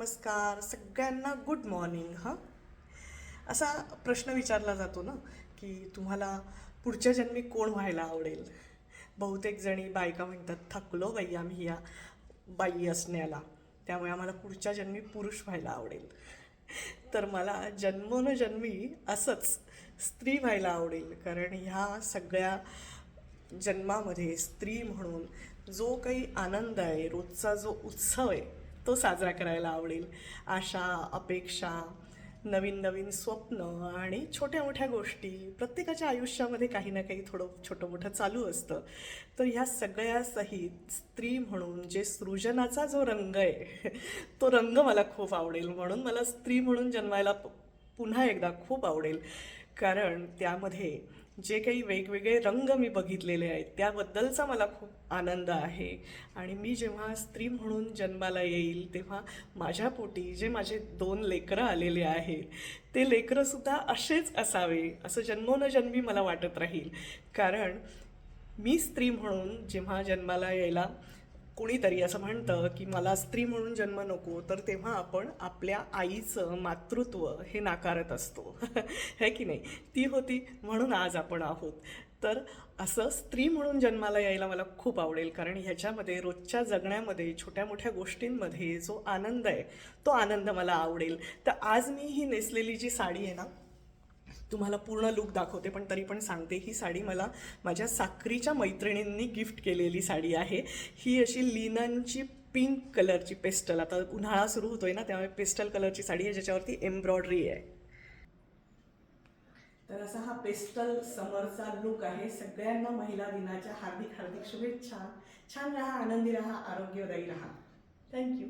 नमस्कार सगळ्यांना, good morning. हां, असा प्रश्न विचारला जातो ना, की तुम्हाला पुढच्या जन्मी कोण व्हायला आवडेल. बहुतेक जणी बायका म्हणतात, थकलो बाई आम्ही या बाई असण्याला, त्यामुळे आम्हाला पुढच्या जन्मी पुरुष व्हायला आवडेल. तर मला जन्मोनजन्मी असंच स्त्री व्हायला आवडेल, कारण ह्या सगळ्या जन्मामध्ये स्त्री म्हणून जो काही आनंद आहे, रोजचा जो उत्सव आहे, तो साजरा करायला आवडेल. आशा, अपेक्षा, नवीन नवीन स्वप्न आणि छोट्या मोठ्या गोष्टी प्रत्येकाच्या आयुष्यामध्ये काही ना काही थोडं छोटं मोठं चालू असतं. तर ह्या सगळ्या सहित स्त्री म्हणून जे सृजनाचा जो रंग आहे तो रंग मला खूप आवडेल. म्हणून मला स्त्री म्हणून जन्मायला पुन्हा एकदा खूप आवडेल, कारण त्यामध्ये जे काही वेगवेगळे रंग मी बघितलेले आहेत त्याबद्दलचा मला खूप आनंद आहे. आणि मी जेव्हा स्त्री म्हणून जन्माला येईल तेव्हा माझ्या पोटी जे माझे 2 लेकरं आलेले आहेत ते लेकरंसुद्धा असेच असावे असं जन्मोनजन्मी मला वाटत राहील. कारण मी स्त्री म्हणून जेव्हा जन्माला यायला कुणीतरी असं म्हणतं की मला स्त्री म्हणून जन्म नको, तर तेव्हा आपण आपल्या आईचं मातृत्व हे नाकारत असतो. है की नाही. ती होती म्हणून आज आपण आहोत. तर असं स्त्री म्हणून जन्माला यायला मला खूप आवडेल, कारण ह्याच्यामध्ये रोजच्या जगण्यामध्ये छोट्या मोठ्या गोष्टींमध्ये जो आनंद आहे तो आनंद मला आवडेल. तर आज मी ही नेसलेली जी साडी आहे ना, तुम्हाला पूर्ण लुक दाखवते पण तरी पण सांगते, ही साडी मला माझ्या साखरीच्या मैत्रिणींनी गिफ्ट केलेली साडी आहे. ही अशी लिननची पिंक कलरची पेस्टल, आता उन्हाळा सुरू होतोय ना त्यामुळे पेस्टल कलरची साडी आहे ज्याच्यावरती एम्ब्रॉयडरी आहे. तर असा हा पेस्टल समरचा लुक आहे. सगळ्यांना महिला दिनाच्या हार्दिक हार्दिक शुभेच्छा. छान राहा, आनंदी राहा, आरोग्यदायी राहा. थँक्यू.